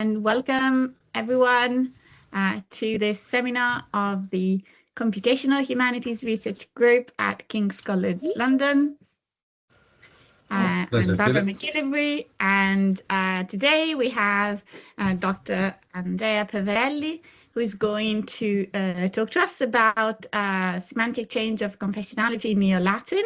and welcome everyone to this seminar of the Computational Humanities Research Group at King's College London. I'm Barbara McGillivray, and today we have Dr. Andrea Peverelli, who is going to talk to us about semantic change of confessionality in Neo-Latin.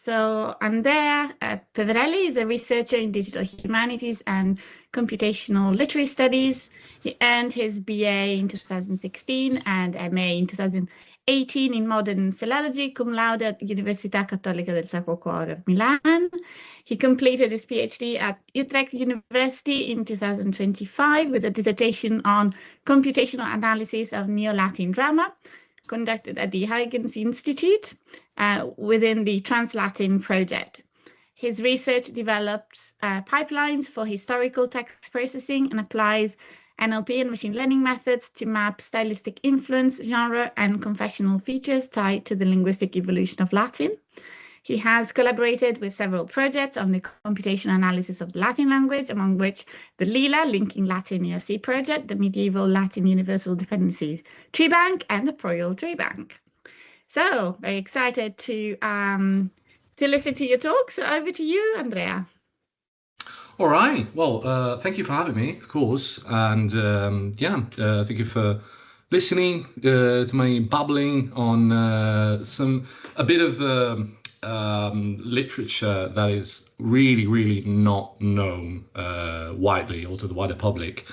So Andrea Peverelli is a researcher in digital humanities and computational literary studies. He earned his BA in 2016 and MA in 2018 in modern philology, cum laude at Università Cattolica del Sacro Cuore of Milan. He completed his PhD at Utrecht University in 2025 with a dissertation on computational analysis of Neo-Latin drama, conducted at the Huygens Institute within the Trans-Latin project. His research develops pipelines for historical text processing and applies NLP and machine learning methods to map stylistic influence, genre, and confessional features tied to the linguistic evolution of Latin. He has collaborated with several projects on the computational analysis of the Latin language, among which the LILA, Linking Latin ERC project, the Medieval Latin Universal Dependencies Tree Bank, and the Proyol Tree Bank. So, very excited to listen to your talk. So over to you, Andrea. All right. Well, thank you for having me, of course. And thank you for listening to my babbling on a bit of literature that is really not known widely or to the wider public.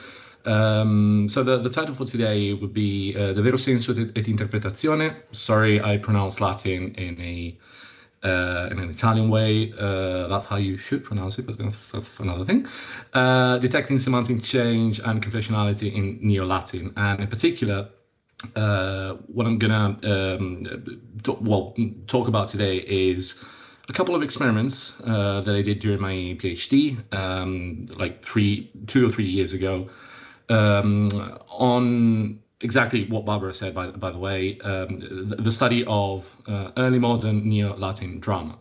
So the title for today would be De vero senso et interpretazione. Sorry, I pronounced Latin in an Italian way. That's how you should pronounce it, but that's another thing. Detecting semantic change and confessionality in Neo-Latin, and in particular, what I'm gonna talk about today is a couple of experiments that I did during my PhD, like 2 or 3 years ago, on exactly what Barbara said, by the way, the study of early modern Neo-Latin drama.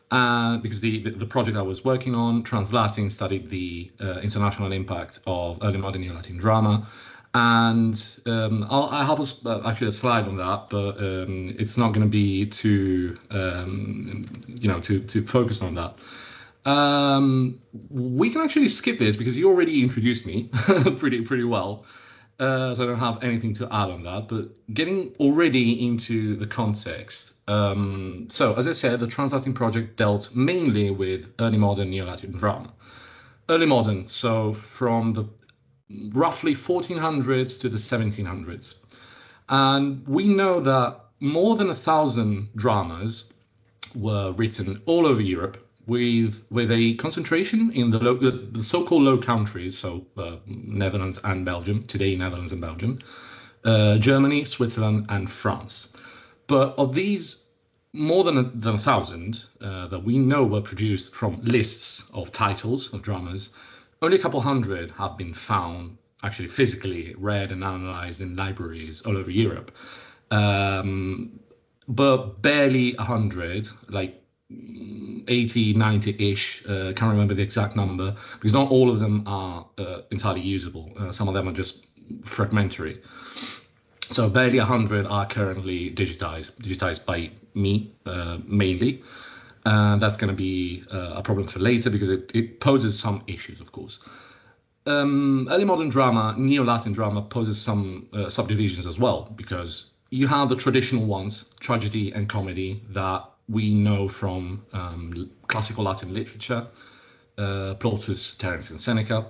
Because the project I was working on, Trans-Latin, studied the international impact of early modern Neo-Latin drama. And I have actually a slide on that, but it's not going to be too focused on that. We can actually skip this because you already introduced me pretty well, so I don't have anything to add on that. But getting already into the context, so as I said, the Trans-Latin project dealt mainly with early modern Neo-Latin drama. Early modern, so from the roughly 1400s to the 1700s. And we know that more than 1,000 dramas were written all over Europe with a concentration in the so-called Low Countries, so Netherlands and Belgium, today Netherlands and Belgium, Germany, Switzerland, and France. But of these more than 1,000 that we know were produced from lists of titles of dramas, only a couple hundred have been found, actually physically read and analyzed in libraries all over Europe. But barely 100, like 80, 90-ish, can't remember the exact number, because not all of them are entirely usable. Some of them are just fragmentary. So barely 100 are currently digitized by me, mainly. That's going to be a problem for later because it poses some issues, of course. Early modern drama, Neo-Latin drama, poses some subdivisions as well, because you have the traditional ones, tragedy and comedy, that we know from classical Latin literature, Plautus, Terence, and Seneca.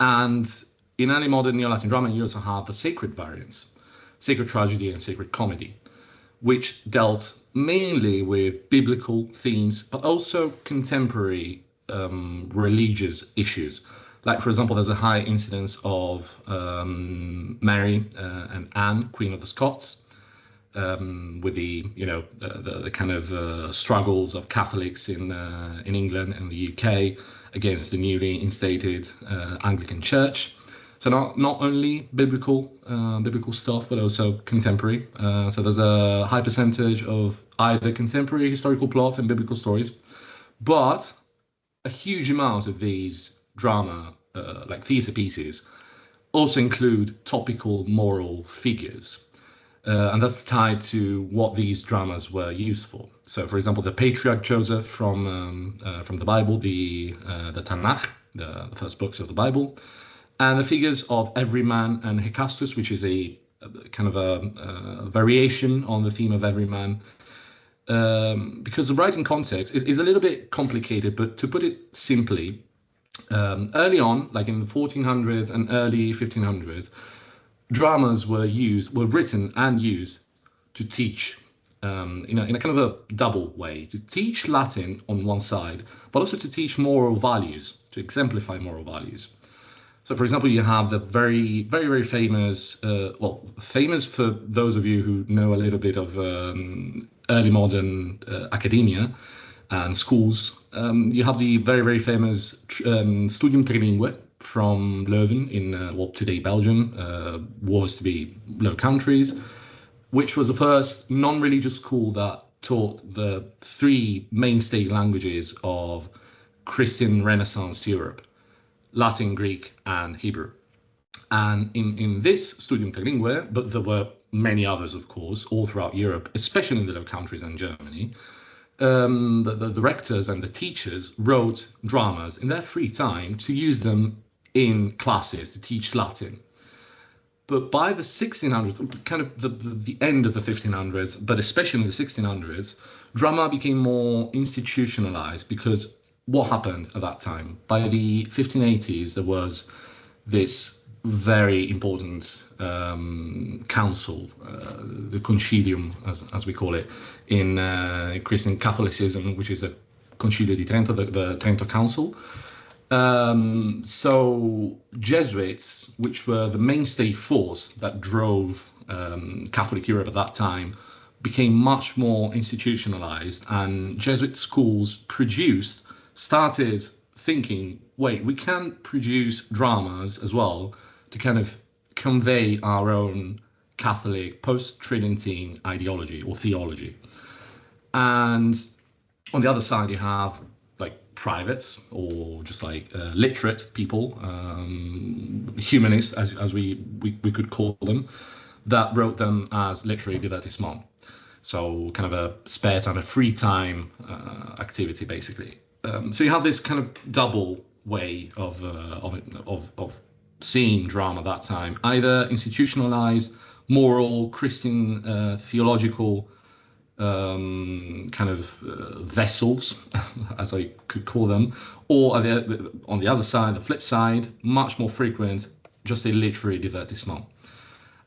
And in early modern Neo-Latin drama, you also have the sacred variants, sacred tragedy and sacred comedy, which dealt mainly with biblical themes, but also contemporary religious issues. Like, for example, there's a high incidence of Mary and Anne, Queen of the Scots, with the kind of struggles of Catholics in England and the UK against the newly instated Anglican Church. So not only biblical stuff, but also contemporary. So there's a high percentage of either contemporary historical plots and biblical stories, but a huge amount of these drama, like theatre pieces, also include topical moral figures. And that's tied to what these dramas were used for. So, for example, the patriarch Joseph from the Bible, the Tanakh, the first books of the Bible, and the figures of Everyman and Hecastus, which is a kind of a variation on the theme of Everyman. Because the writing context is a little bit complicated, but to put it simply, early on, like in the 1400s and early 1500s, dramas were written and used to teach in a kind of a double way, to teach Latin on one side, but also to teach moral values, to exemplify moral values. So, for example, you have the very, very, very famous, famous for those of you who know a little bit of early modern academia and schools. You have the very, very famous Studium Trilingue from Leuven in what today Belgium was to be Low Countries, which was the first non-religious school that taught the three mainstay languages of Christian Renaissance Europe: Latin, Greek, and Hebrew. And in this Studium Trilingue, but there were many others, of course, all throughout Europe, especially in the Low Countries and Germany, the rectors and the teachers wrote dramas in their free time to use them in classes to teach Latin. But by the 1600s, kind of the end of the 1500s, but especially in the 1600s, drama became more institutionalized because what happened at that time? By the 1580s, there was this very important council, the Concilium, as we call it, in Christian Catholicism, which is the Concilio di Trento, the Trento Council. So Jesuits, which were the mainstay force that drove Catholic Europe at that time, became much more institutionalized, and Jesuit schools started thinking, wait, we can produce dramas as well to kind of convey our own Catholic post-Tridentine ideology or theology. And on the other side, you have like privates or just like literate people, humanists, as we could call them, that wrote them as literary divertissement. So kind of a spare time, a free time activity, basically. So you have this kind of double way of seeing drama at that time, either institutionalized, moral, Christian, theological kind of vessels, as I could call them, or on the other side, the flip side, much more frequent, just a literary divertissement.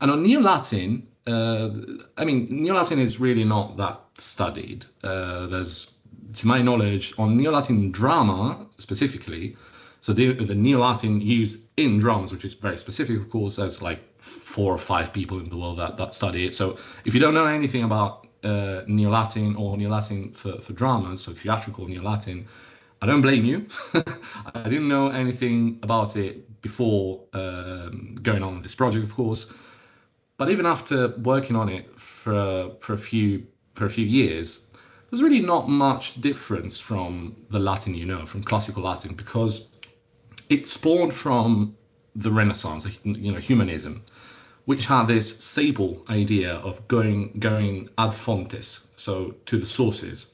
And on Neo-Latin, Neo-Latin is really not that studied. There's, to my knowledge, on Neo-Latin drama specifically, so the Neo-Latin used in dramas, which is very specific, of course, there's like 4 or 5 people in the world that study it. So if you don't know anything about Neo-Latin or Neo-Latin for dramas, so theatrical Neo-Latin, I don't blame you. I didn't know anything about it before going on with this project, of course. But even after working on it for a few years, there's really not much difference from the Latin, from classical Latin, because it spawned from the Renaissance, humanism, which had this stable idea of going ad fontes, so to the sources.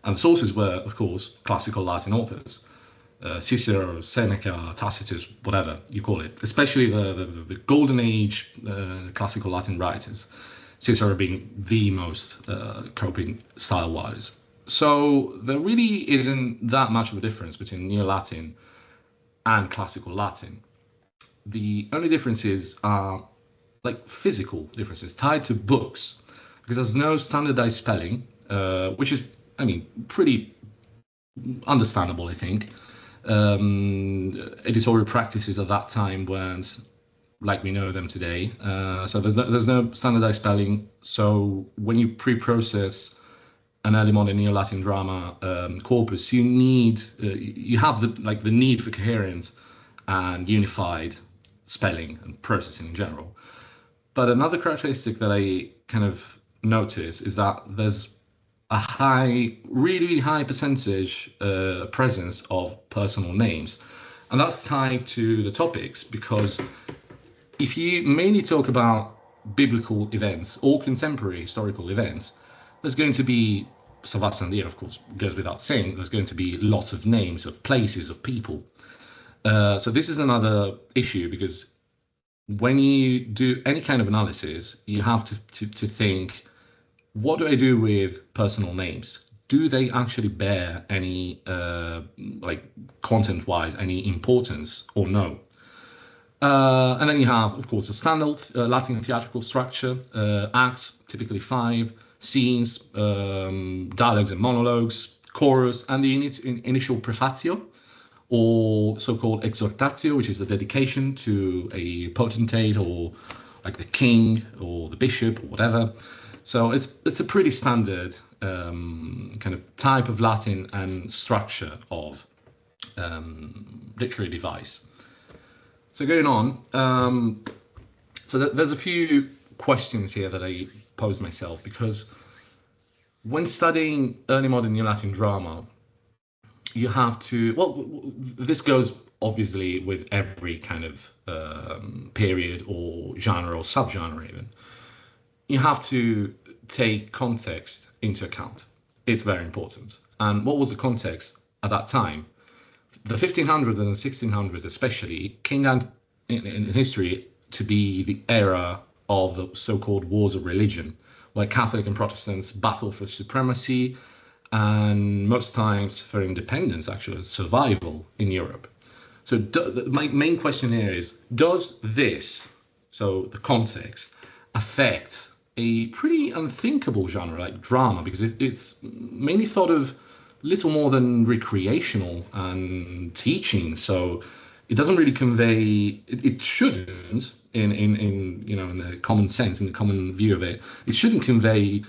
And the sources were, of course, classical Latin authors, Cicero, Seneca, Tacitus, whatever you call it, especially the golden age classical Latin writers, Cicero being the most coping style-wise. So there really isn't that much of a difference between Neo-Latin and classical Latin. The only differences are like physical differences tied to books, because there's no standardized spelling, which is, pretty understandable, I think. Editorial practices at that time weren't like we know them today. So there's no standardized spelling. So when you pre-process an early modern Neo-Latin drama corpus, you have the need for coherence and unified spelling and processing in general. But another characteristic that I kind of notice is that there's a really high percentage presence of personal names. And that's tied to the topics, because if you mainly talk about biblical events or contemporary historical events, there's going to be, so that's Andrea, of course, goes without saying, there's going to be lots of names of places, of people. So this is another issue, because when you do any kind of analysis, you have to think, what do I do with personal names? Do they actually bear any, like content-wise, any importance or no? And then you have, of course, a standard Latin theatrical structure, acts, typically 5, scenes, dialogues and monologues, chorus, and the initial prefatio, or so-called exhortatio, which is a dedication to a potentate, or like the king or the bishop or whatever. So it's a pretty standard kind of type of Latin and structure of literary device. So going on, so there's a few questions here that I posed myself, because when studying early modern New Latin drama, you have to, well, this goes obviously with every kind of period or genre or subgenre even. You have to take context into account. It's very important. And what was the context at that time? The 1500s and the 1600s especially came down in history to be the era of the so-called wars of religion, where Catholic and Protestants battled for supremacy and most times for independence, actually, survival in Europe. So my main question here is, does this, so the context, affect a pretty unthinkable genre like drama? Because it's mainly thought of little more than recreational and teaching, so it doesn't really convey, it shouldn't, in you know, in the common sense, in the common view of it, it shouldn't convey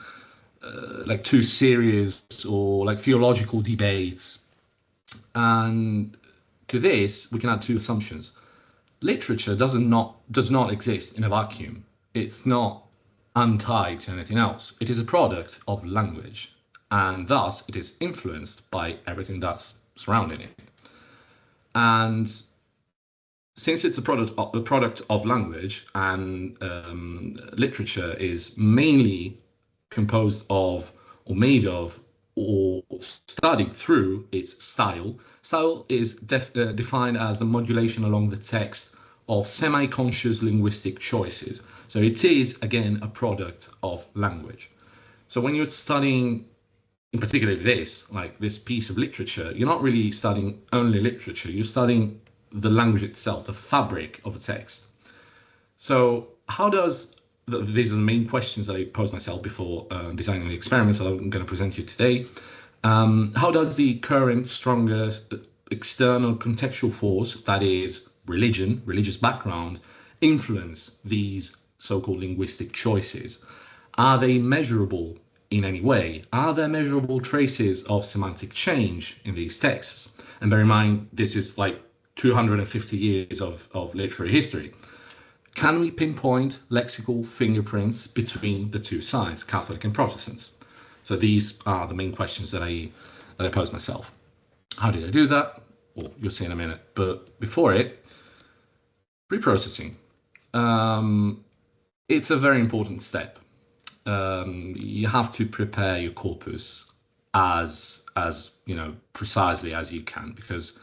like too serious or like theological debates. And to this we can add 2 assumptions. Literature does not exist in a vacuum. It's not untied to anything else. It is a product of language, and thus it is influenced by everything that's surrounding it. And since it's a product of language, and literature is mainly composed of, or made of, or studied through its style. Style is defined as a modulation along the text of semi-conscious linguistic choices. So it is, again, a product of language. So when you're studying, in particular this, like this piece of literature, you're not really studying only literature, you're studying the language itself, the fabric of a text. So how does, these are the main questions that I posed myself before designing the experiments that I'm going to present you today. How does the current stronger external contextual force, that is religion, religious background, influence these so-called linguistic choices? Are they measurable in any way? Are there measurable traces of semantic change in these texts? And bear in mind, this is like 250 years of literary history. Can we pinpoint lexical fingerprints between the 2 sides, Catholic and Protestants? So these are the main questions that I posed myself. How did I do that? Well, you'll see in a minute. But before it, pre-processing. It's a very important step. You have to prepare your corpus as you know, precisely as you can, because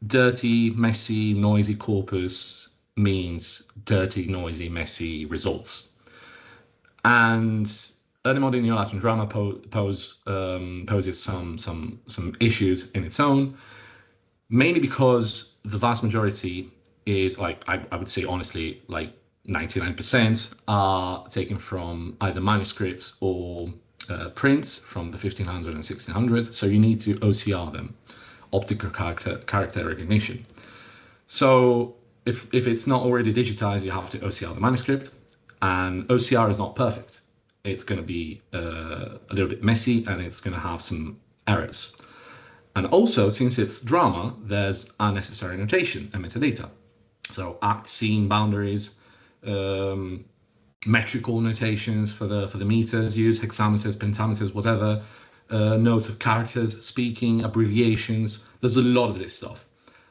dirty, messy, noisy corpus means dirty, noisy, messy results. And early modern New Latin drama poses some issues in its own, mainly because the vast majority is, like, I would say honestly, like 99% are taken from either manuscripts or prints from the 1500s and 1600s. So you need to OCR them, optical character recognition. So if it's not already digitized, you have to OCR the manuscript, and OCR is not perfect. It's going to be a little bit messy, and it's going to have some errors. And also, since it's drama, there's unnecessary notation and metadata. So act, scene, boundaries, metrical notations for the meters used, hexameters, pentameters, whatever, notes of characters, speaking, abbreviations. There's a lot of this stuff.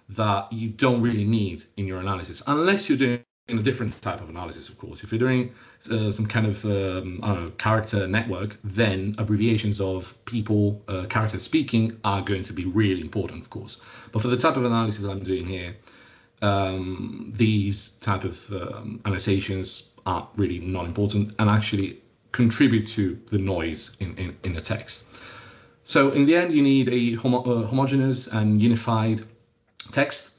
that you don't really need in your analysis, unless you're doing a different type of analysis, of course. If you're doing some kind of I don't know, character network, then abbreviations of people, characters speaking are going to be really important, of course. But for the type of analysis I'm doing here, these type of annotations are really not important and actually contribute to the noise in the text. So in the end, you need a homogeneous and unified text,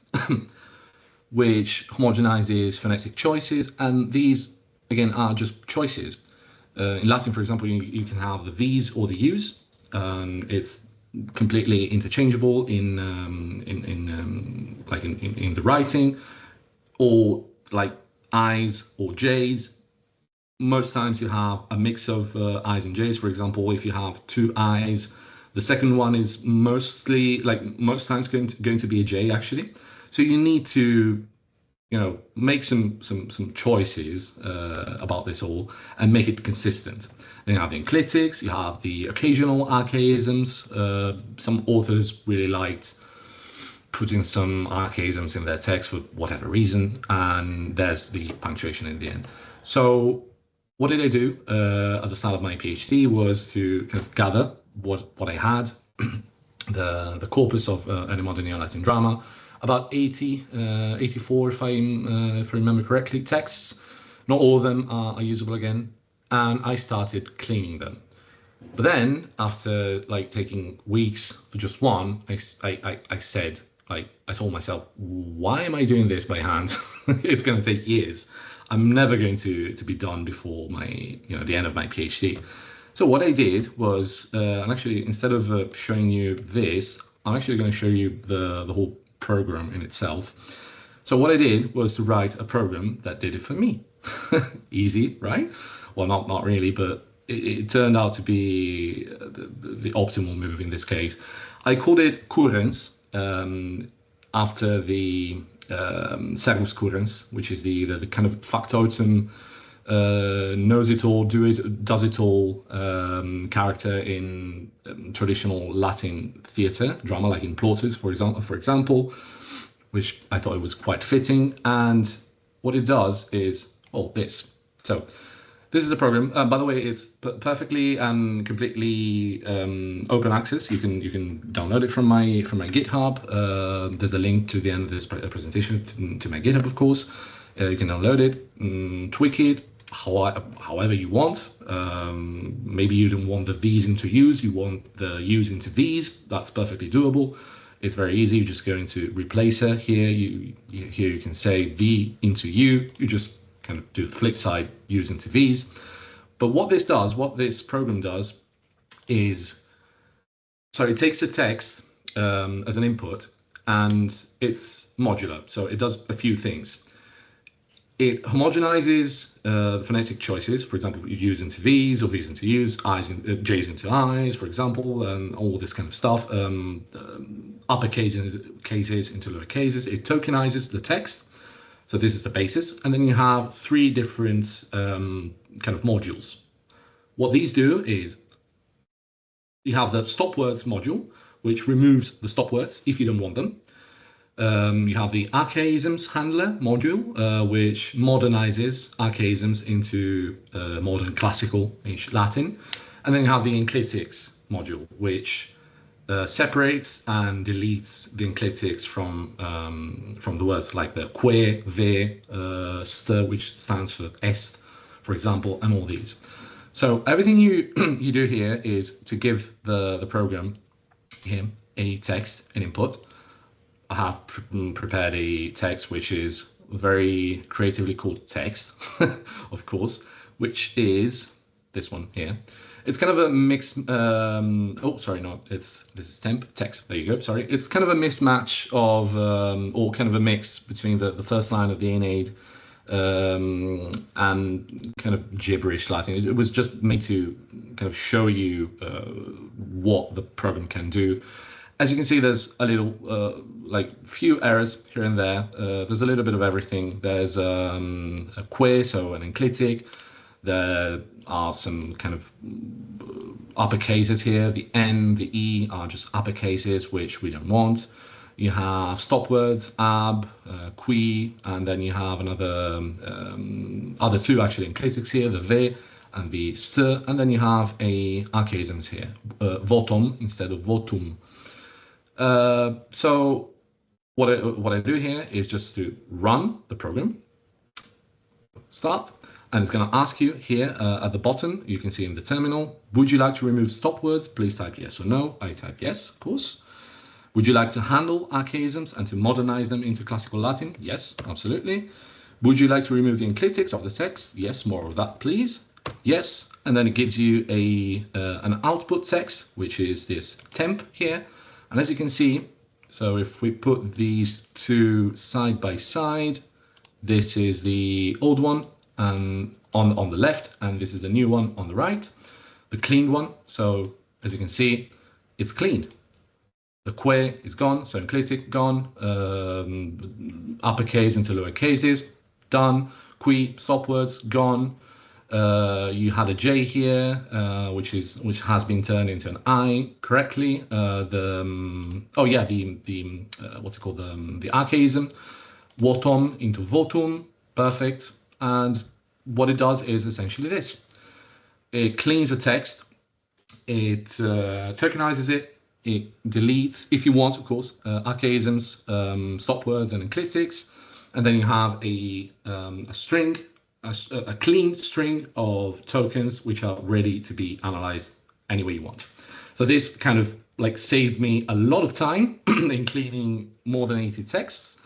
which homogenizes phonetic choices, and these again are just choices. In Latin, for example, you can have the these or the yous. It's completely interchangeable in the writing, or like I's or J's. Most times you have a mix of I's and J's. For example, if you have two I's, the second one is most times going to be a J actually. So you need to, make some choices about this all and make it consistent. Then you have the enclitics, you have the occasional archaisms. Some authors really liked putting some archaisms in their text for whatever reason, and there's the punctuation in the end. So what did I do at the start of my PhD was to kind of gather what I had, the corpus of early modern Neo-Latin drama, about 84 if I remember correctly, texts. Not all of them are usable again, and I started cleaning them. But then after taking weeks for just one, I said, I told myself, why am I doing this by hand? It's going to take years. I'm never going to be done before the end of my PhD. So what I did was, and actually instead of showing you this, I'm actually going to show you the whole program in itself. So what I did was to write a program that did it for me. Easy, right? Well, not really, but it turned out to be the optimal move in this case. I called it currens, after the servus currens, which is the kind of factotum, knows it all, does it all character in traditional Latin theatre drama, like in Plautus, for example, which I thought it was quite fitting. And what it does is this. So this is a program. By the way, it's perfectly and completely open access. You can download it from my GitHub. There's a link to the end of this presentation to my GitHub, of course. You can download it, tweak it however you want. Maybe you don't want the V's into U's, you want the U's into V's. That's perfectly doable. It's very easy. You just go into replacer here. Here you can say V into U. You just kind of do the flip side, U's into V's. But what this program does is, so it takes a text as an input, and it's modular. So it does a few things. It homogenizes the phonetic choices. For example, U's into V's or V's into U's, J's into I's, for example, and all this kind of stuff. Upper cases into lower cases. It tokenizes the text. So this is the basis. And then you have three different kind of modules. What these do is you have the stop words module, which removes the stop words if you don't want them. You have the archaisms handler module, which modernizes archaisms into modern classical-ish Latin. And then you have the enclitics module, which separates and deletes the enclitics from the words like the que, ve, st, which stands for est, for example, and all these. So everything you do here is to give the program here a text, an input. I have prepared a text which is very creatively called text, of course, which is this one here. It's kind of a mix. This is temp text. There you go. Sorry, it's kind of a mismatch of, or kind of a mix between the first line of the Aeneid and kind of gibberish Latin. It was just made to kind of show you what the program can do. As you can see, there's a little, few errors here and there. There's a little bit of everything. There's a que, so an enclitic. There are some kind of upper cases here. The N, the E are just upper cases, which we don't want. You have stop words, ab, qui, and then you have another other two actually enclitics here, the ve and the st, and then you have a archaisms here, votum instead of votum. So what I do here is just to run the program, start, and it's going to ask you here at the bottom, you can see in the terminal, would you like to remove stop words? Please type yes or no. I type yes, of course. Would you like to handle archaisms and to modernize them into classical Latin? Yes, absolutely. Would you like to remove the enclitics of the text? Yes, more of that, please. Yes, and then it gives you an output text, which is this temp here. And as you can see, so if we put these two side by side, this is the old one and on the left, and this is the new one on the right, the cleaned one. So as you can see, it's cleaned. The que is gone, so enclitic gone, uppercase into lower cases, done. Qui, stop words, gone. You had a J here, which has been turned into an I correctly. What's it called? The archaism, votum into votum, perfect. And what it does is essentially this: it cleans the text, it tokenizes it. It deletes, if you want, of course, archaisms, stop words, and enclitics, and then you have a string, a clean string of tokens which are ready to be analyzed any way you want. So this kind of like saved me a lot of time in cleaning more than 80 texts.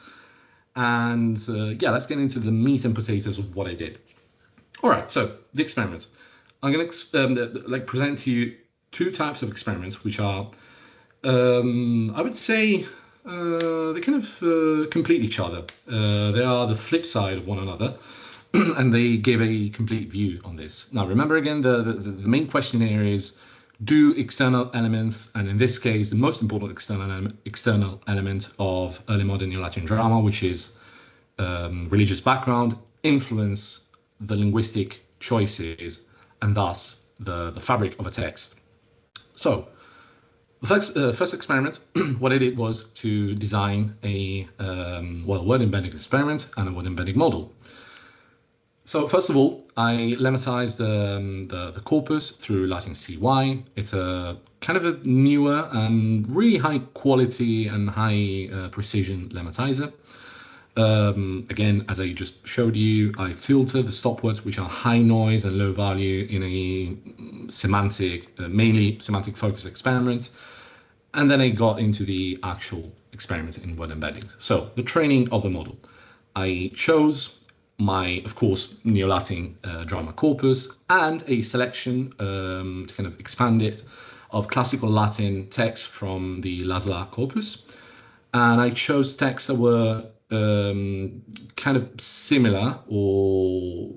And yeah, let's get into the meat and potatoes of what I did. All right, so the experiments. I'm going to present to you two types of experiments, which are I would say they kind of complete each other. They are the flip side of one another, and they give a complete view on this. Now, remember again, the main question here is, do external elements, and in this case, the most important external element of early modern Neo-Latin drama, which is religious background, influence the linguistic choices and thus the fabric of a text? So, the first experiment, what I did was to design a word embedding experiment and a word embedding model. So first of all, I lemmatized the corpus through Latin CY. It's a kind of a newer and really high quality and high precision lemmatizer. Again, as I just showed you, I filtered the stop words which are high noise and low value in a semantic, mainly semantic focused experiment. And then I got into the actual experiment in word embeddings. So the training of the model. I chose my, of course, Neo-Latin drama corpus and a selection to kind of expand it of classical Latin texts from the Laszlo corpus. And I chose texts that were kind of similar or,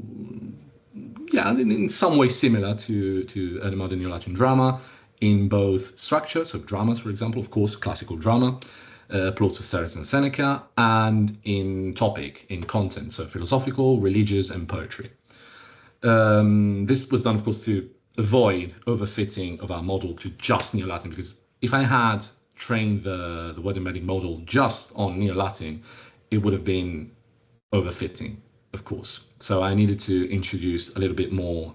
yeah, in some way similar to early modern Neo-Latin drama, in both structure, so dramas, for example, of course, classical drama, Plautus, Seres, and Seneca, and in topic, in content, so philosophical, religious, and poetry. This was done, of course, to avoid overfitting of our model to just Neo-Latin, because if I had trained the word embedding model just on Neo-Latin, it would have been overfitting, of course. So I needed to introduce a little bit more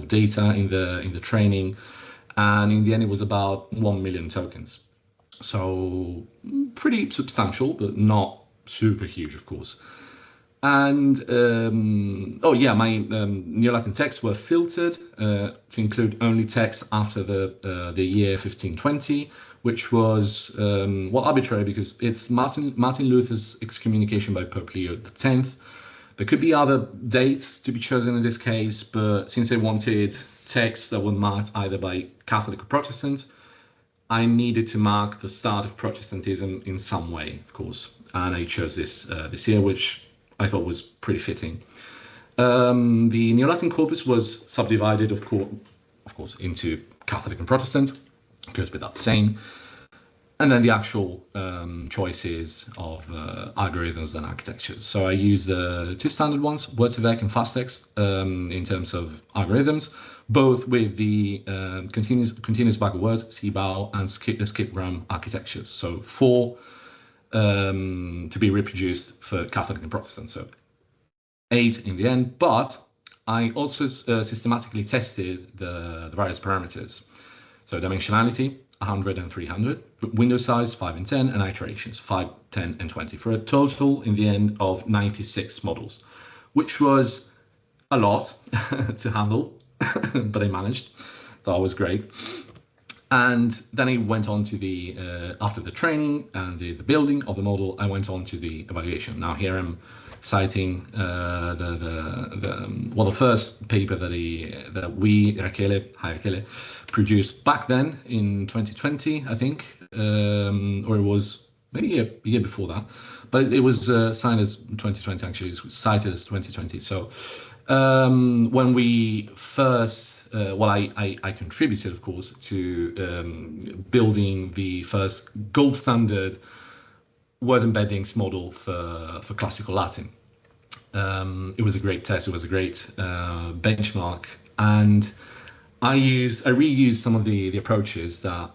data in the training. And in the end, it was about 1 million tokens. So pretty substantial, but not super huge, of course. And my Neo-Latin texts were filtered to include only text after the year 1520, which was arbitrary because it's Martin Luther's excommunication by Pope Leo X. There could be other dates to be chosen in this case, but since they wanted texts that were marked either by Catholic or Protestant, I needed to mark the start of Protestantism in some way, of course, and I chose this year, which I thought was pretty fitting. The Neo-Latin corpus was subdivided, of course, into Catholic and Protestant, goes without saying, and then the actual choices of algorithms and architectures. So I used the two standard ones, Word2Vec and FastText, in terms of algorithms, both with the continuous backward words, CBOW, and skip RAM architectures. So 4 to be reproduced for Catholic and Protestant. So 8 in the end, but I also systematically tested the various parameters. So dimensionality, 100 and 300, window size, 5 and 10, and iterations, 5, 10, and 20, for a total in the end of 96 models, which was a lot to handle, but I managed. That was great. And then I went on to the, after the training and the building of the model, I went on to the evaluation. Now here I'm citing the first paper that Rachele produced back then in 2020, I think, or it was maybe a year before that, but it was signed as 2020, actually. It was cited as 2020. So when we first, I contributed, of course, to building the first gold standard word embeddings model for classical Latin. It was a great test. It was a great benchmark, and I reused some of the approaches that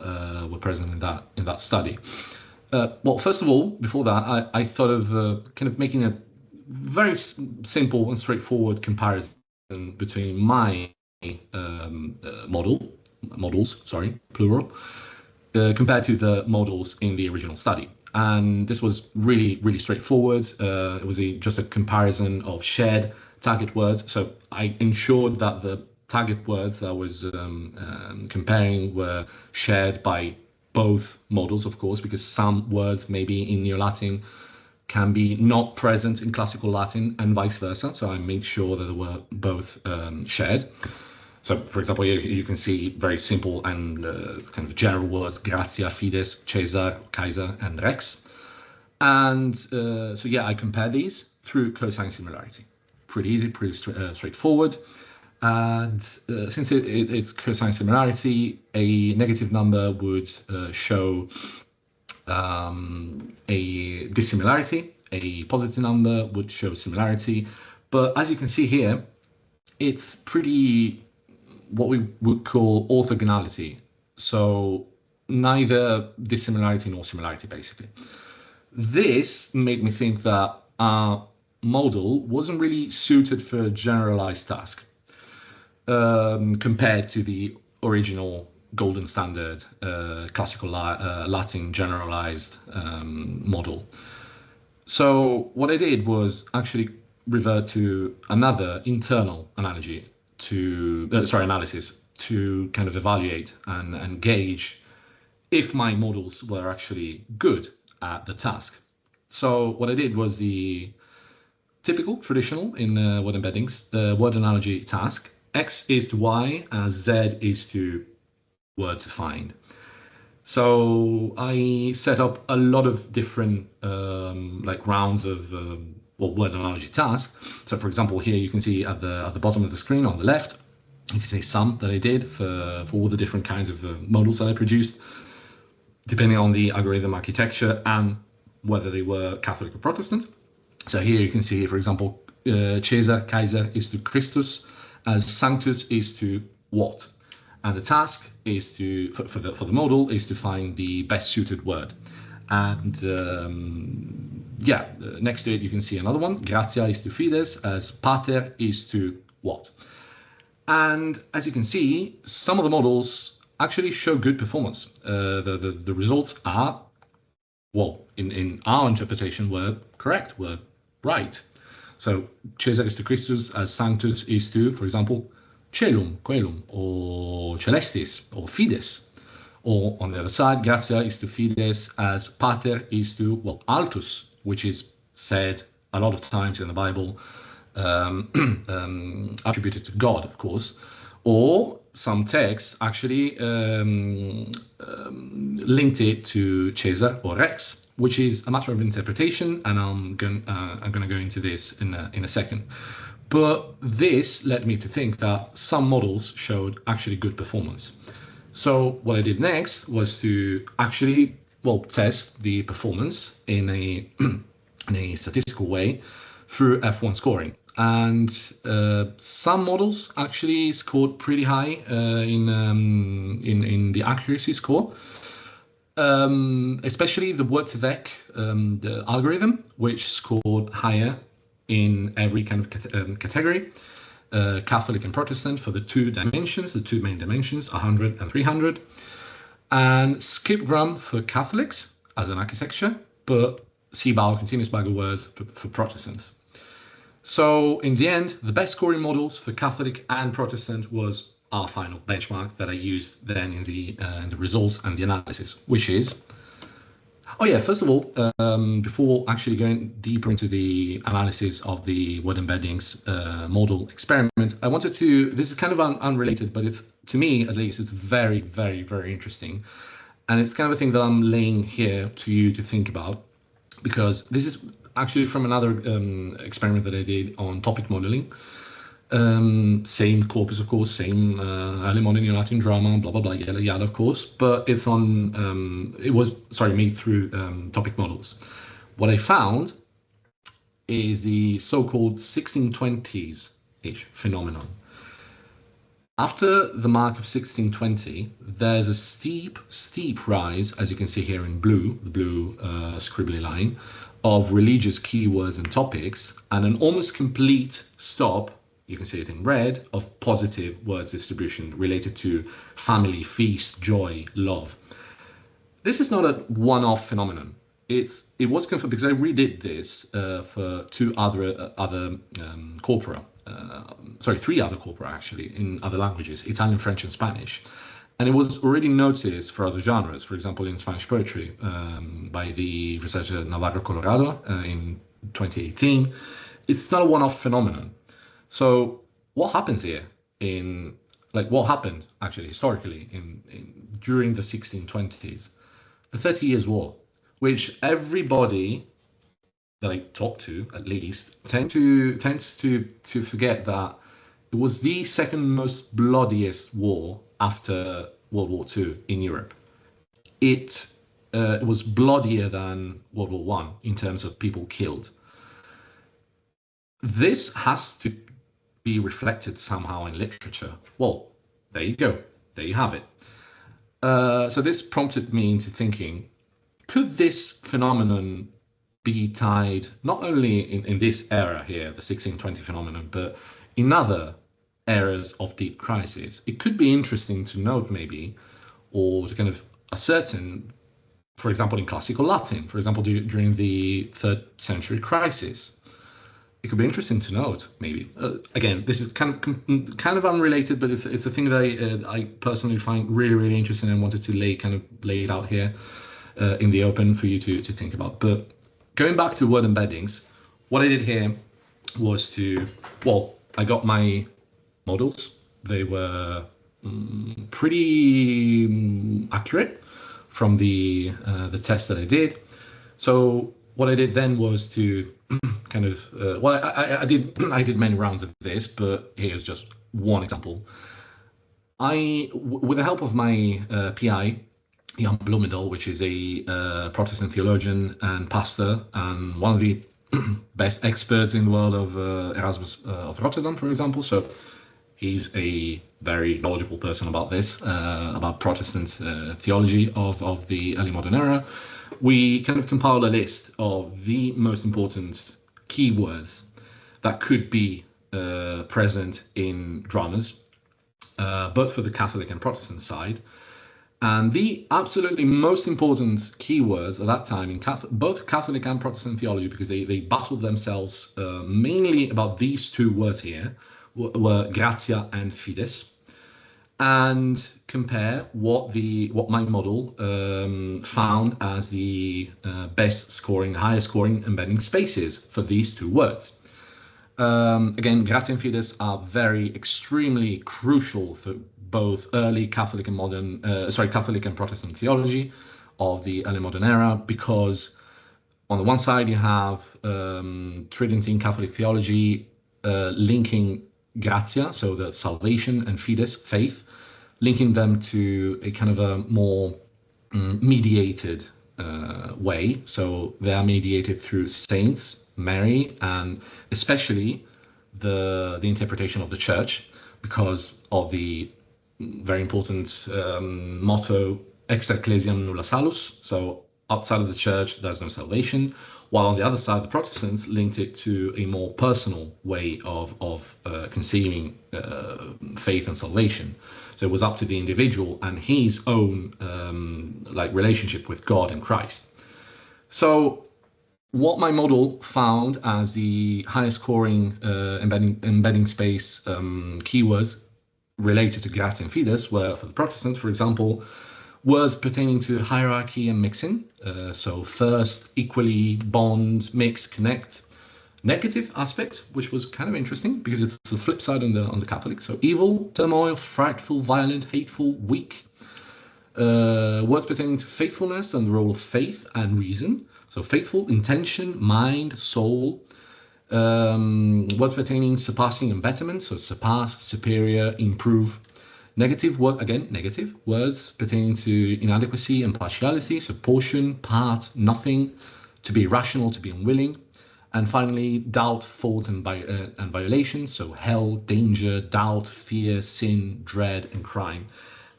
were present in that study. Well, first of all, before that, I thought of kind of making a very simple and straightforward comparison between my models, plural, compared to the models in the original study. And this was really, really straightforward. It was just a comparison of shared target words. So I ensured that the target words that I was comparing were shared by both models, of course, because some words maybe in Neo-Latin can be not present in classical Latin and vice versa. So I made sure that they were both shared. So, for example, you can see very simple and kind of general words: gratia, fides, Caesar, Kaiser, and rex. And so, yeah, I compare these through cosine similarity. Pretty easy, pretty straightforward. And since it's cosine similarity, a negative number would show a dissimilarity. A positive number would show similarity. But as you can see here, it's pretty what we would call orthogonality. So neither dissimilarity nor similarity, basically. This made me think that our model wasn't really suited for a generalized task compared to the original golden standard classical Latin generalized model. So what I did was actually revert to another internal analysis to kind of evaluate and gauge if my models were actually good at the task. So what I did was the typical, traditional in word embeddings, the word analogy task. X is to Y as Z is to word to find. So I set up a lot of different rounds of word analogy task. So for example, here you can see at the bottom of the screen on the left, you can see some that I did for all the different kinds of models that I produced, depending on the algorithm architecture and whether they were Catholic or Protestant. So here you can see, for example, Caesar, Kaiser is to Christus, as Sanctus is to what? And the task is to, for the model, is to find the best suited word. And next to it, you can see another one. Gratia is to fides, as pater is to what? And as you can see, some of the models actually show good performance. The results are, well, in our interpretation, were correct, were right. So Caesar is to Christus as Sanctus is to, for example, Celum, Coelum, or Celestis, or Fides. Or on the other side, Gratia is to Fides as Pater is to, well, Altus, which is said a lot of times in the Bible, attributed to God, of course. Or some texts actually linked it to Caesar or Rex, which is a matter of interpretation, and I'm going to go into this in a second. But this led me to think that some models showed actually good performance. So what I did next was to actually, well, test the performance in a statistical way through F1 scoring. And some models actually scored pretty high in the accuracy score. Especially the Wurtzweck the algorithm, which scored higher in every kind of category, Catholic and Protestant for the two main dimensions, 100 and 300, and skipgram for Catholics as an architecture, but Seebau, continuous bag of words for Protestants. So in the end, the best scoring models for Catholic and Protestant was our final benchmark that I used then in the results and the analysis, which is, oh yeah, first of all, before actually going deeper into the analysis of the word embeddings model experiment, I wanted to, this is kind of unrelated, but it's, to me at least, it's very, very, very interesting. And it's kind of a thing that I'm laying here to you to think about, because this is actually from another experiment that I did on topic modeling. Same corpus, of course, same early modern Latin drama, blah blah blah, yada yada, of course, but it's on it was made through topic models. What I found is the so-called 1620s-ish phenomenon. After the mark of 1620, there's a steep rise, as you can see here in blue, the blue scribbly line, of religious keywords and topics, and an almost complete stop, you can see it in red, of positive words distribution related to family, feast, joy, love. This is not a one-off phenomenon. It was confirmed because I redid this for three other corpora actually, in other languages, Italian, French, and Spanish. And it was already noticed for other genres, for example, in Spanish poetry, by the researcher Navarro Colorado in 2018. It's not a one-off phenomenon. So what happens here what happened actually historically during the 1620s, the 30 Years' War, which everybody that I talk to, at least, tends to forget that it was the second most bloodiest war after World War II in Europe. It was bloodier than World War I in terms of people killed. This has to be reflected somehow in literature. Well, there you go. There you have it. So this prompted me into thinking, could this phenomenon be tied not only in this era here, the 1620 phenomenon, but in other eras of deep crisis? It could be interesting to note maybe, or to kind of ascertain, for example, in classical Latin, for example, during the 3rd century crisis. It could be interesting to note, maybe. Again, this is kind of unrelated, but it's a thing that I personally find really, really interesting and wanted to lay it out here in the open for you to think about. But going back to word embeddings, what I did here was I got my models. They were pretty accurate from the test that I did. So what I did then was to kind of I did many rounds of this, but here's just one example. With the help of my PI, Jan Bloemendaal, which is a Protestant theologian and pastor, and one of the best experts in the world of Erasmus of Rotterdam, for example. So he's a very knowledgeable person about this, about Protestant theology of the early modern era. We kind of compiled a list of the most important keywords that could be present in dramas, both for the Catholic and Protestant side. And the absolutely most important keywords at that time in both Catholic and Protestant theology, because they battled themselves mainly about these two words here, were gratia and fides. And compare what my model found as the highest scoring embedding spaces for these two words. Again, gratia and fides are extremely crucial for both early Catholic and Protestant theology of the early modern era, because on the one side you have Tridentine Catholic theology linking gratia, so the salvation, and fides, faith, linking them to a kind of a more mediated way. So they are mediated through saints, Mary, and especially the interpretation of the Church, because of the very important motto ex ecclesiam nulla salus, so outside of the church there's no salvation, while on the other side the Protestants linked it to a more personal way of conceiving faith and salvation. So it was up to the individual and his own like relationship with God and Christ. So what my model found as the highest scoring embedding space keywords related to Gratiae and Fides were, for the Protestants, for example, words pertaining to hierarchy and mixing. So first, equally, bond, mix, connect. Negative aspect, which was kind of interesting because it's the flip side on the Catholic. So evil, turmoil, frightful, violent, hateful, weak. Words pertaining to faithfulness and the role of faith and reason. So faithful, intention, mind, soul. Words pertaining surpassing and betterment. So surpass, superior, improve. Negative words pertaining to inadequacy and partiality. So portion, part, nothing. To be irrational, to be unwilling. And finally, doubt, fault, and violations. So hell, danger, doubt, fear, sin, dread, and crime.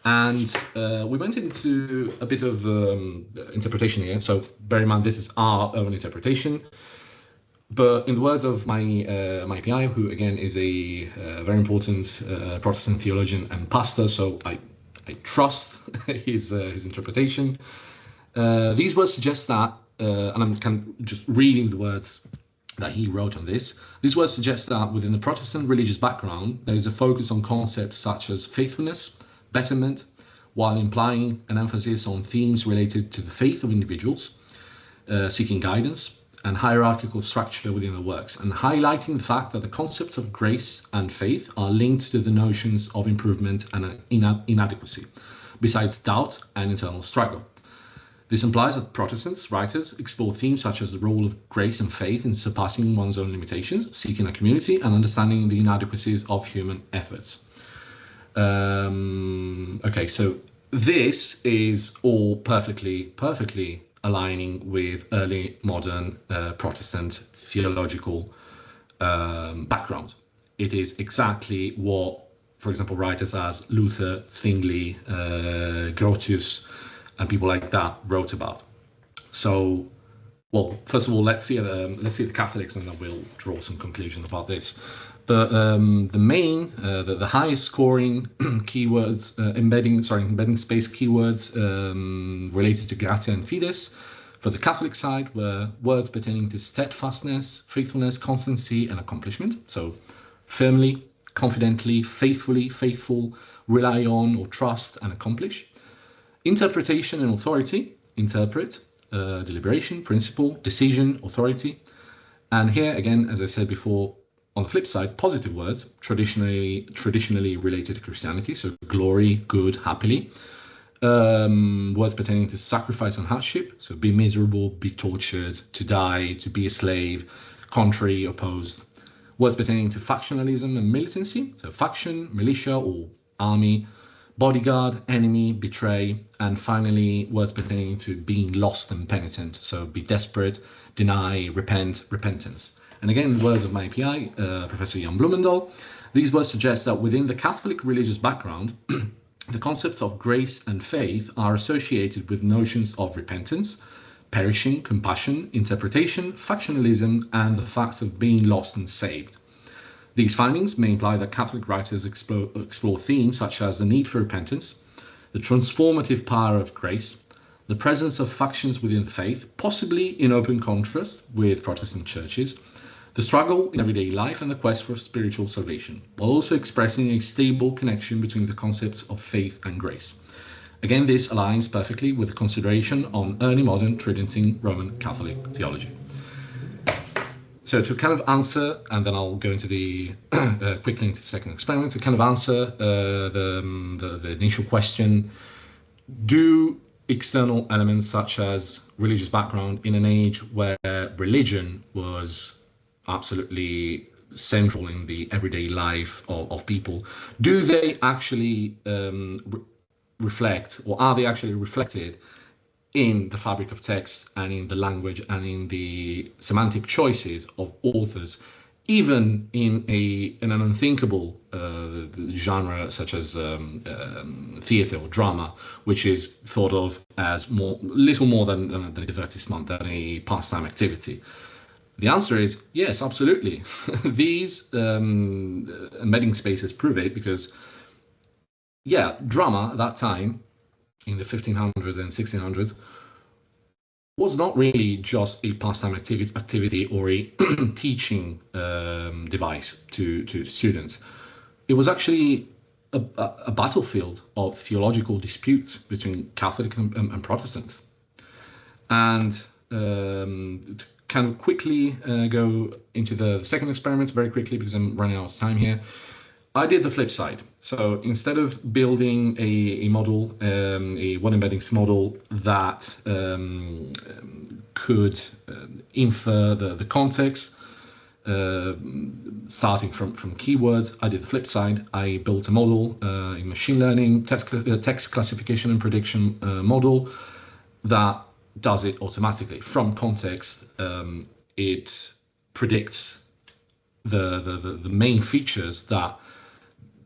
And we went into a bit of interpretation here. So bear in mind, this is our own interpretation. But in the words of my PI, who again is a very important Protestant theologian and pastor, so I trust his interpretation. These words suggest that, and I'm kind of just reading the words that he wrote on this. These words suggest that within the Protestant religious background, there is a focus on concepts such as faithfulness, betterment, while implying an emphasis on themes related to the faith of individuals, seeking guidance, and hierarchical structure within the works, and highlighting the fact that the concepts of grace and faith are linked to the notions of improvement and inadequacy, besides doubt and internal struggle. This implies that Protestants writers explore themes such as the role of grace and faith in surpassing one's own limitations, seeking a community, and understanding the inadequacies of human efforts. Okay, so this is all perfectly aligning with early modern Protestant theological background. It is exactly what, for example, writers as Luther, Zwingli, Grotius, and people like that wrote about. So, well, first of all, let's see the Catholics, and then we'll draw some conclusion about this. But the highest scoring keywords, embedding space keywords related to Gratiae and Fides for the Catholic side were words pertaining to steadfastness, faithfulness, constancy, and accomplishment. So firmly, confidently, faithfully, faithful, rely on or trust and accomplish. Interpretation and authority, interpret, deliberation, principle, decision, authority. And here again, as I said before, on the flip side, positive words, traditionally related to Christianity, so glory, good, happily. Words pertaining to sacrifice and hardship, so be miserable, be tortured, to die, to be a slave, contrary, opposed. Words pertaining to factionalism and militancy, so faction, militia, or army. Bodyguard, enemy, betray. And finally, words pertaining to being lost and penitent, so be desperate, deny, repent, repentance. And again, in the words of my PI, Professor Jan Bloemendaal, these words suggest that within the Catholic religious background, the concepts of grace and faith are associated with notions of repentance, perishing, compassion, interpretation, factionalism, and the facts of being lost and saved. These findings may imply that Catholic writers explore themes such as the need for repentance, the transformative power of grace, the presence of factions within the faith, possibly in open contrast with Protestant churches, the struggle in everyday life, and the quest for spiritual salvation, while also expressing a stable connection between the concepts of faith and grace. Again, this aligns perfectly with consideration on early modern Tridentine Roman Catholic theology. So to kind of answer, and then I'll go into the quickly into the second experiment, to kind of answer the initial question, do external elements such as religious background in an age where religion was absolutely central in the everyday life of people, do they actually reflect, or are they actually reflected in the fabric of text and in the language and in the semantic choices of authors even in an unthinkable genre such as theatre or drama, which is thought of as little more than a divertissement, than a pastime activity. The answer is yes, absolutely. These embedding spaces prove it, because, yeah, drama at that time, in the 1500s and 1600s, was not really just a pastime activity or a teaching device to students. It was actually a battlefield of theological disputes between Catholics and Protestants. And to kind of quickly go into the second experiment very quickly, because I'm running out of time here. I did the flip side. So instead of building a model, a one embeddings model that could infer the context, starting from keywords, I did the flip side. I built a model, a machine learning text classification and prediction model that does it automatically. From context, it predicts the main features that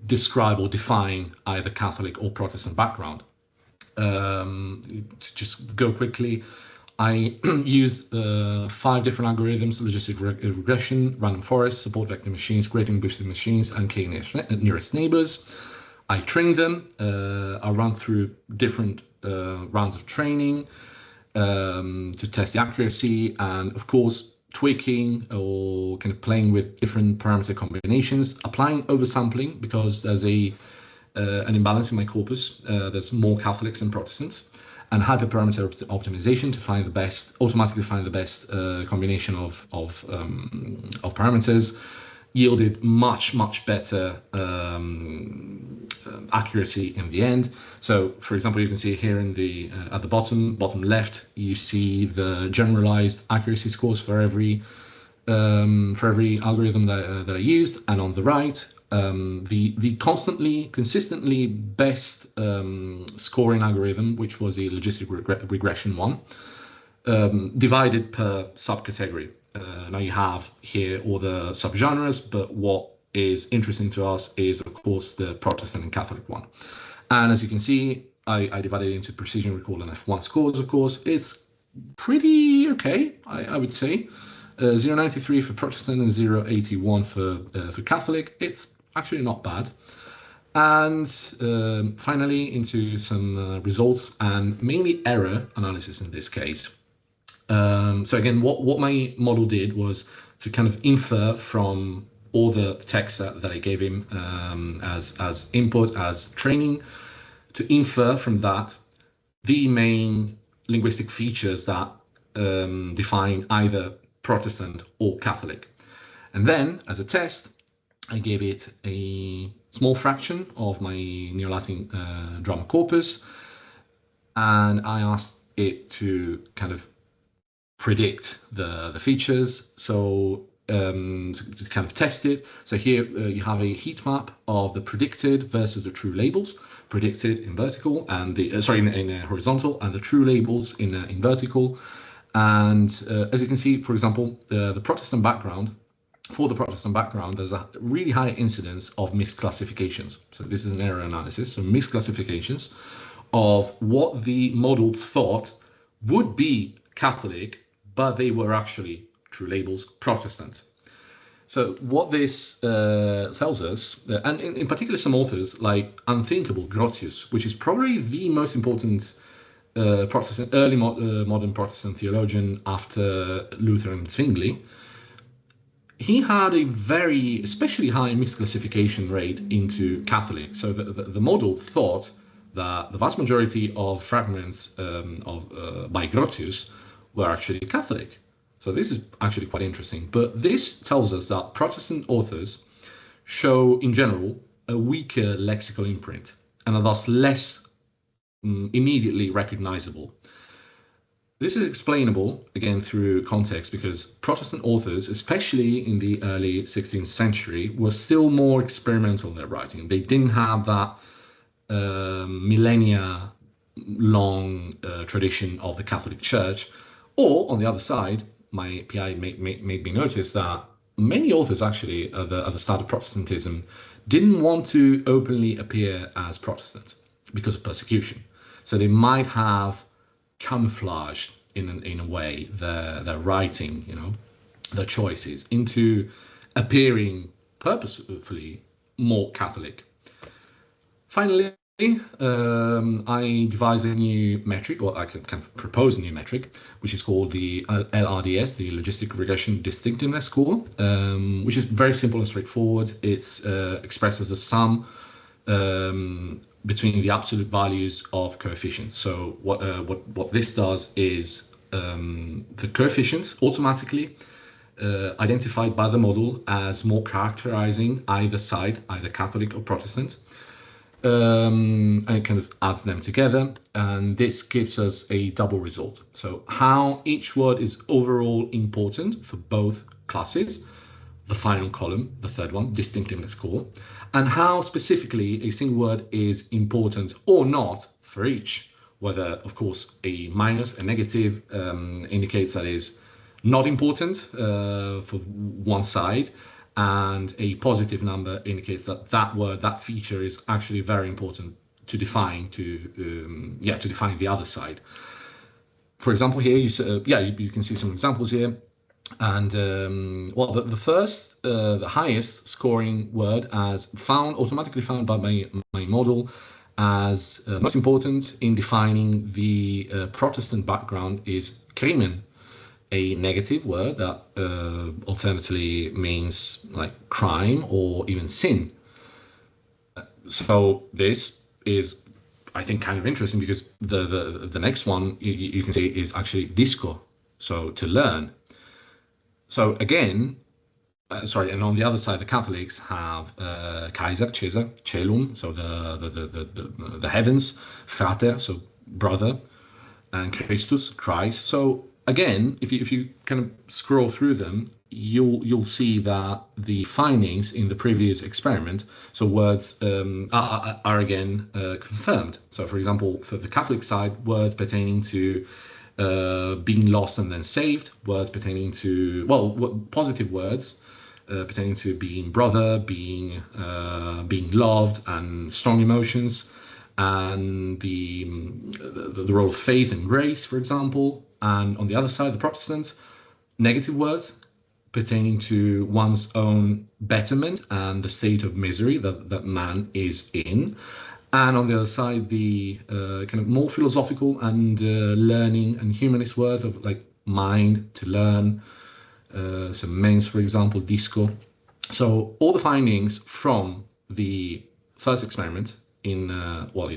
describe or define either Catholic or Protestant background. To just go quickly, I used 5 different algorithms: logistic regression, random forest, support vector machines, gradient boosted machines, and k-nearest neighbors. I trained them. I ran through different rounds of training to test the accuracy, and of course tweaking or kind of playing with different parameter combinations, applying oversampling because there's an imbalance in my corpus. There's more Catholics than Protestants, and hyperparameter optimization to automatically find the best combination of parameters, yielded much better accuracy in the end. So, for example, you can see here in the at the bottom left, you see the generalized accuracy scores for every algorithm that I used, and on the right, the consistently best scoring algorithm, which was the logistic regression one, divided per subcategory. Now you have here all the subgenres, but what is interesting to us is, of course, the Protestant and Catholic one. And as you can see, I divided it into precision recall and F1 scores. Of course, it's pretty okay, I would say. 0.93 for Protestant and 0.81 for Catholic. It's actually not bad. And finally, into some results, and mainly error analysis in this case. So again, what my model did was to kind of infer from all the text that I gave him as input, as training, to infer from that the main linguistic features that define either Protestant or Catholic. And then, as a test, I gave it a small fraction of my Neo-Latin drama corpus, and I asked it to kind of predict the features. So to kind of test it. So here you have a heat map of the predicted versus the true labels. Predicted in vertical and in horizontal, and the true labels in vertical. And as you can see, for example, the Protestant background. For the Protestant background, there's a really high incidence of misclassifications. So this is an error analysis. So misclassifications of what the model thought would be Catholic, but they were actually true labels Protestant. So what this tells us, and in particular some authors like unthinkable Grotius, which is probably the most important early modern Protestant theologian after Luther and Zwingli, he had a very especially high misclassification rate into Catholic. So the model thought that the vast majority of fragments by Grotius were actually Catholic. So this is actually quite interesting. But this tells us that Protestant authors show, in general, a weaker lexical imprint and are thus less immediately recognizable. This is explainable, again, through context, because Protestant authors, especially in the early 16th century, were still more experimental in their writing. They didn't have that millennia-long tradition of the Catholic Church. Or, on the other side, my PI made me notice that many authors actually at the start of Protestantism didn't want to openly appear as Protestant because of persecution. So they might have camouflaged in a way their writing, their choices into appearing purposefully more Catholic. Finally, I devised a new metric, or I can propose a new metric, which is called the LRDS, the Logistic Regression Distinctiveness Score, which is very simple and straightforward. It's expressed as a sum between the absolute values of coefficients. So what this does is the coefficients automatically identified by the model as more characterizing either side, either Catholic or Protestant. And it kind of adds them together, and this gives us a double result. So how each word is overall important for both classes, the final column, the third one, distinctiveness score, and how specifically a single word is important or not for each, whether, of course, a minus, a negative indicates that is not important for one side, and a positive number indicates that that word, that feature is actually very important to define to define the other side. For example, here you can see some examples here, and the first, the highest scoring word as automatically found by my model as most important in defining the Protestant background is crimen, a negative word that alternatively means like crime or even sin. So this is, I think, kind of interesting because the next one you can see is actually disco, so to learn. So again, and on the other side, the Catholics have Kaiser, Caesar, Celum, so the heavens, frater, so brother, and Christus, Christ. So again, if you kind of scroll through them, you'll see that the findings in the previous experiment, so words are again confirmed. So, for example, for the Catholic side, words pertaining to being lost and then saved, words pertaining to positive words pertaining to being brother, being loved, and strong emotions, and the role of faith and grace, for example. And on the other side, the Protestants, negative words pertaining to one's own betterment and the state of misery that man is in. And on the other side, the kind of more philosophical and learning and humanist words of like mind, to learn, so mens, for example, disco. So all the findings from the first experiment in word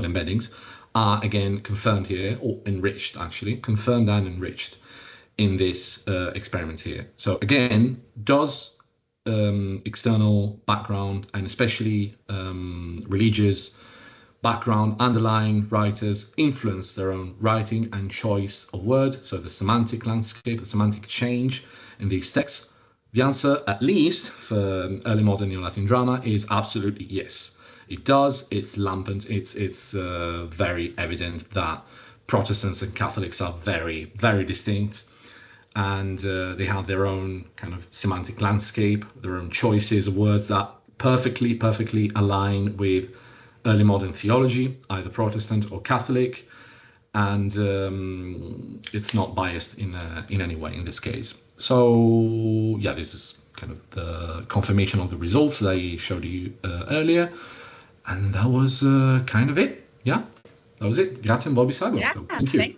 embeddings are again confirmed here, or enriched actually, confirmed and enriched in this experiment here. So again, does external background and especially religious background underlying writers influence their own writing and choice of words? So the semantic landscape, the semantic change in these texts? The answer, at least for early modern Neo-Latin drama, is absolutely yes. It does. It's lampant. It's very evident that Protestants and Catholics are very, very distinct, and they have their own kind of semantic landscape, their own choices of words that perfectly align with early modern theology, either Protestant or Catholic, and it's not biased in any way in this case. So yeah, this is kind of the confirmation of the results that I showed you earlier. And that was kind of it. Yeah, that was it. Grazie and Bobby Salvo. Yeah, so, thank you.